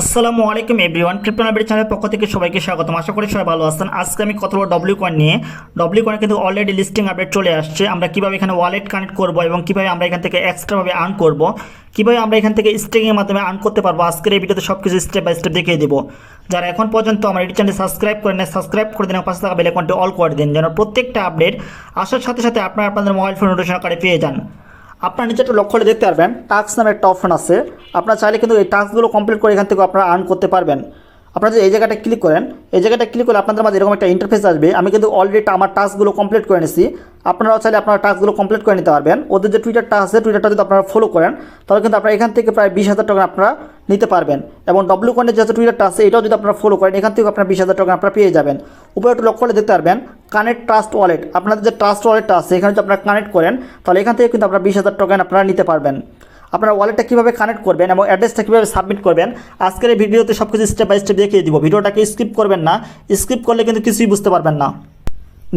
আসসালামু আলাইকুম এভরিওয়ান, ক্রিপ্টোনাবির চ্যানেলের পক্ষ থেকে সবাইকে স্বাগতম। আশা করি সবাই ভালো আছেন। আজকে আমি কথা বলবো ডব্লিউ কয়েন নিয়ে। ডব্লিউ কয়েন কিন্তু অলরেডি লিস্টিং আপডেট চলে আসছে। আমরা কিভাবে এখানে ওয়ালেট কানেক্ট করব এবং কিভাবে আমরা এখান থেকে এক্সট্রাভাবে আর্ন করব, কিভাবে আমরা এখান থেকে স্টেকিংয়ের মাধ্যমে আর্ন করতে পারবো, আজকের এই ভিডিওতে সব কিছু স্টেপ বাই স্টেপ দেখিয়ে দেবো। যারা এখন পর্যন্ত আমার এই চ্যানেল সাবস্ক্রাইব করে নেয়, সাবস্ক্রাইব করে দিন, পাশে থাকা বেল আইকনটি অল করে দিন, যেন প্রত্যেকটা আপডেট আসার সাথে সাথে আপনাদের মোবাইল ফোন নোটিফিকেশন আকারে পেয়ে যান। আপনার নিচে একটা লক্ষ্য দেখতে পারবেন টাস্ক নামে একটা অপশন আছে। আপনারা চাইলে কিন্তু এই টাস্কগুলো কমপ্লিট করে এখান থেকে আপনারা আর্ন করতে পারবেন। আপনারা যদি এই জায়গাটা ক্লিক করেন, এই জায়গাটা ক্লিক করলে আপনাদের মাঝে এরকম একটা ইন্টারফেস আসবে। আমি কিন্তু অলরেডি আমার টাস্কগুলো কমপ্লিট করে নিয়েছি। আপনারাও চাইলে আপনারা টাস্কগুলো কমপ্লিট করে নিতে পারবেন। ওদের যে টুইটারটা আছে, টুইটারটা যদি আপনারা ফলো করেন তাহলে কিন্তু আপনারা এখান থেকে প্রায় 20,000 টাকা আপনারা নিতে পারবেন। এবং ডব্লিউ কয়েনের যে টুইটারটা আছে এটাও যদি আপনারা ফলো করেন, এখান থেকে আপনারা 20,000 টাকা আপনারা পেয়ে যাবেন। উপরে একটু লক্ষ্য করে দেখতে পারবেন কানেক্ট ট্রাস্ট ওয়ালেট। আপনাদের যে ট্রাস্ট ওয়ালেটটা আছে এখানে যদি আপনারা কানেক্ট করেন তাহলে এখান থেকে কিন্তু আপনারা 20,000 টাকা আপনারা নিতে পারবেন। আপনারা ওয়ালেটটা কীভাবে কানেক্ট করবেন এবং অ্যাড্রেসটা কীভাবে সাবমিট করবেন আজকের এই ভিডিওতে সব কিছু স্টেপ বাই স্টেপ দেখিয়ে দিব। ভিডিওটাকে স্কিপ করবেন না, স্কিপ করলে কিন্তু কিছুই বুঝতে পারবেন না।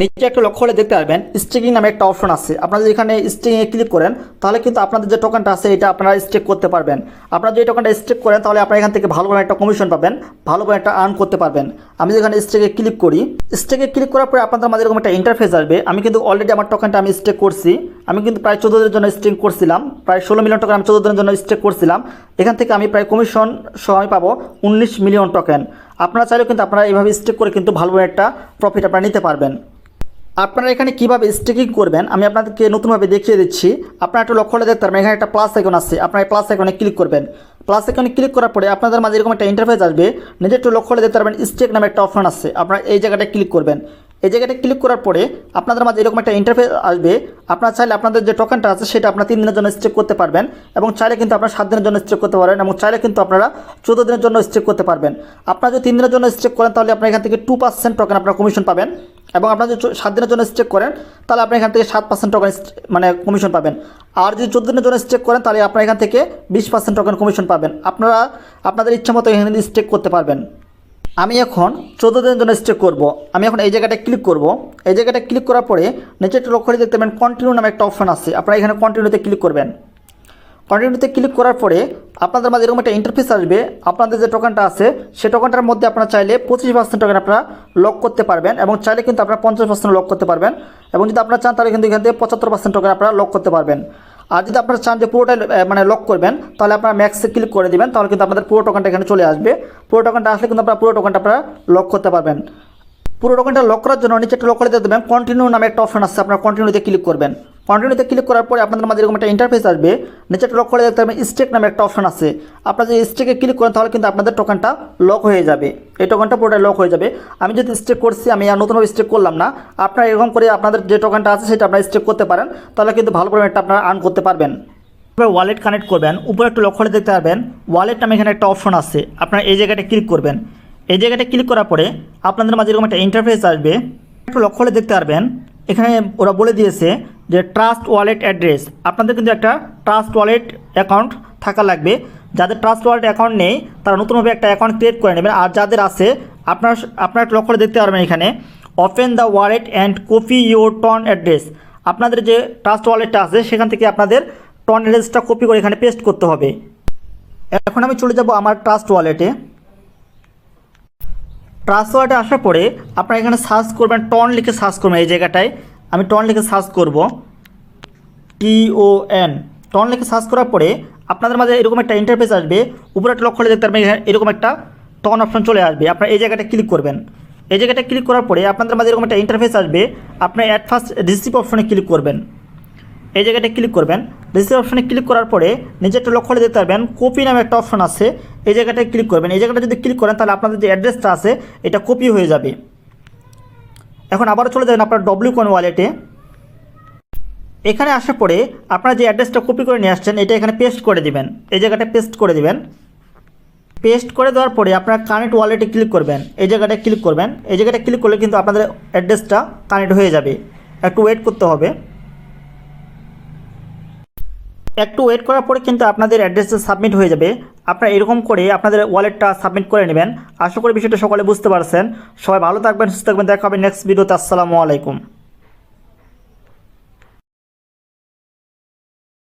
নিচে একটা লক্ষ্য করে দেখতে পারবেন স্টেকিং নামে একটা অপশন আছে। আপনারা যদি এখানে স্টেকিংয়ে ক্লিক করেন তাহলে কিন্তু আপনাদের যে টোকেনটা আছে এটা আপনারা স্টেক করতে পারবেন। আপনারা যদি টোকেনটা স্টেক করেন তাহলে আপনারা এখান থেকে ভালোভাবে একটা কমিশন পাবেন, ভালোভাবে একটা আর্ন করতে পারবেন। আমি যেখানে স্টেকে ক্লিক করি, স্টেকে ক্লিক করার পরে আপনাদের মাঝে এরকম একটা ইন্টারফেস আসবে। আমি কিন্তু অলরেডি আমার টোকেনটা আমি স্টেক করছি। আমি কিন্তু প্রায় 14 দিনের জন্য স্টেক করছিলাম, প্রায় 16 মিলিয়ন টোকেন আমি 14 দিনের জন্য স্টেক করছিলাম। এখান থেকে আমি প্রায় কমিশন সহ আমি পাবো 19 মিলিয়ন টোকেন। আপনারা চাইলেও কিন্তু আপনারা এইভাবে স্টেক করে কিন্তু ভালোভাবে একটা প্রফিট আপনারা নিতে পারবেন। আপনারা এখানে কীভাবে স্টেকিং করবেন আমি আপনাদেরকে নতুনভাবে দেখিয়ে দিচ্ছি। আপনারা একটু লক্ষ্য করে দেখতে পারবেন এখানে একটা প্লাস আইকন আছে। আপনারা এই প্লাস আইকনে ক্লিক করবেন। প্লাস আইকনে ক্লিক করার পরে আপনাদের মাঝে এরকম একটা ইন্টারফেস আসবে। নিজে একটু লক্ষ্য করে দেখতে পারবেন স্টেক নামে একটা অপশন আছে। আপনারা এই জায়গাটায় ক্লিক করবেন। এই জায়গাটা ক্লিক করার পরে আপনাদের মাঝে এরকম একটা ইন্টারফেস আসবে। আপনারা চাইলে আপনাদের যে টোকেনটা আছে সেটা আপনারা 3 দিনের জন্য স্টেক করতে পারবেন এবং চাইলে কিন্তু আপনারা 7 দিনের জন্য স্টেক করতে পারবেন এবং চাইলে কিন্তু আপনারা 14 দিনের জন্য স্টেক করতে পারবেন। আপনারা যদি 3 দিনের জন্য স্টেক করেন তাহলে আপনারা এখান থেকে 2% টোকেন আপনারা কমিশন পাবেন এবং আপনারা যদি 7 দিনের জন্য স্টেক করেন তাহলে আপনি এখান থেকে 7% টোকেন মানে কমিশন পাবেন। আর যদি 14 দিনের জন্য স্টেক করেন তাহলে আপনারা এখান থেকে 20% টোকেন কমিশন পাবেন। আপনারা আপনাদের ইচ্ছা মতো এখানে স্টেক করতে পারবেন। আমি এখন 14 দিনের জন্য স্টেক করব। আমি এখন এই জায়গাটা ক্লিক করব। এই জায়গাটা ক্লিক করার পরে নিচে একটু লক্ষ্য করে দেখতে পাবেন কন্টিনিউ নামে একটা অপশন আছে। আপনারা এখানে কন্টিনিউতে ক্লিক করবেন। কন্টিনিউতে ক্লিক করার পরে আপনাদের মাঝে এরকম একটা ইন্টারফেস আসবে। আপনাদের যে টোকেনটা আছে সেই টোকেনটার মধ্যে আপনারা চাইলে 25% টোকেন আপনারা লক করতে পারবেন এবং চাইলে কিন্তু আপনারা 50% লক করতে পারবেন এবং যদি আপনারা চান তাহলে কিন্তু এখান থেকে 75% টোকেন আপনারা লক করতে পারবেন। আর যদি আপনারা চান যে পুরোটাই মানে লক করবেন তাহলে আপনারা ম্যাক্সে ক্লিক করে দিবেন, তাহলে কিন্তু আপনাদের পুরো টোকেনটা এখানে চলে আসবে। পুরো টোকেনটা আসলে কিন্তু আপনারা পুরো টোকেনটা আপনারা লক করতে পারবেন। পুরো টোকেনটা লক করার জন্য নিচে একটা লক করে দিয়ে দেবেন কন্টিনিউ নামে একটা অপশন আছে। আপনারা কন্টিনিউতে ক্লিক করবেন। কন্টিনিউতে ক্লিক করার পরে আপনাদের মাঝে এরকম একটা ইন্টারফেস আসবে। নিচে একটা লক করে দেখতে পাবেন স্টেক নামে একটা অপশন আছে। আপনারা যদি স্টেকে ক্লিক করেন তাহলে কিন্তু আপনাদের টোকেনটা লক হয়ে যাবে। এই টোকেনটা পুরোটাই লক হয়ে যাবে। আমি যদি স্টেক করছি, আমি আর নতুনভাবে স্টেক করলাম না। আপনারা এরকম করে আপনাদের যে টোকেনটা আছে সেটা আপনারা স্টেক করতে পারেন, তাহলে কিন্তু ভালো পরিমাণে আপনারা আর্ন করতে পারবেন। ওয়ালেট কানেক্ট করবেন, উপরে একটু লক্ষ্য করে দেখতে পারবেন ওয়ালেট নামে এখানে একটা অপশন আছে। আপনারা এই জায়গাটা ক্লিক করবেন। এই জায়গাটা ক্লিক করার পরে আপনাদের মাঝে এরকম একটা ইন্টারফেস আসবে। একটু লক্ষ্য করে দেখতে পারবেন এখানে ওরা বলে দিয়েছে যে ট্রাস্ট ওয়ালেট অ্যাড্রেস। আপনাদের কিন্তু একটা ট্রাস্ট ওয়ালেট অ্যাকাউন্ট থাকা লাগবে। যাদের ট্রাস্ট ওয়ালেট অ্যাকাউন্ট নেই তারা নতুনভাবে একটা অ্যাকাউন্ট ক্রিয়েট করে নেবেন। আর যাদের আছে আপনারা একটু লক্ষ্য করে দেখতে পারবেন এখানে open the wallet and copy your ton address. আপনাদের যে ট্রাস্ট ওয়ালেটটা আছে সেখান থেকে আপনাদের টন অ্যাড্রেসটা কপি করে এখানে পেস্ট করতে হবে। এখন আমি চলে যাব আমার ট্রাস্ট ওয়ালেটে। ট্রাস্ট ওয়ালেটে আসার পরে আপনারা এখানে সার্চ করবেন, টন লিখে সার্চ করবেন। এই জায়গাটায় আমি টন লিখে সার্চ করব, TON। টন লিখে সার্চ করার পরে আপনাদের মাঝে এরকম একটা ইন্টারফেস আসবে। উপরে একটা লক্ষ্য করে দেখতে পারবেন এরকম একটা টন অপশন চলে আসবে। আপনারা এই জায়গাটা ক্লিক করবেন। এই জায়গাটা ক্লিক করার পরে আপনাদের মাঝে এরকম একটা ইন্টারফেস আসবে। আপনারা অ্যাট ফার্স্ট রিসিভ অপশনে ক্লিক করবেন। এই জায়গাটা ক্লিক করবেন। রিসিভ অপশনে ক্লিক করার পরে নিজে একটা লক্ষ্য করে দেখতে পারবেন কপি নামে একটা অপশন আছে। এই জায়গাটায় ক্লিক করবেন। এই জায়গাটা যদি ক্লিক করেন তাহলে আপনাদের যে অ্যাড্রেসটা আছে এটা কপি হয়ে যাবে। এখন আবারও চলে যাবেন আপনার ডব্লিউ কয়েন ওয়ালেটে। এখানে আসার পরে আপনারা যে অ্যাড্রেসটা কপি করে নিয়ে আসছেন এটা এখানে পেস্ট করে দিবেন। এই জায়গাটায় পেস্ট করে দিবেন। পেস্ট করে দেওয়ার পরে আপনারা কানেক্ট ওয়ালেটে ক্লিক করবেন। এই জায়গাটায় ক্লিক করবেন। এই জায়গাটা ক্লিক করলে কিন্তু আপনাদের অ্যাড্রেসটা কানেক্ট হয়ে যাবে। একটু ওয়েট করতে হবে। একটু ওয়েট করার পরে কিন্তু আপনাদের অ্যাড্রেসটা সাবমিট হয়ে যাবে। আপনারা এরকম করে আপনাদের ওয়ালেটটা সাবমিট করে নেবেন। আশা করি বিষয়টা সকলে বুঝতে পারছেন। সবাই ভালো থাকবেন, সুস্থ থাকবেন। দেখা হবে নেক্সট ভিডিওতে। আসসালামু আলাইকুম।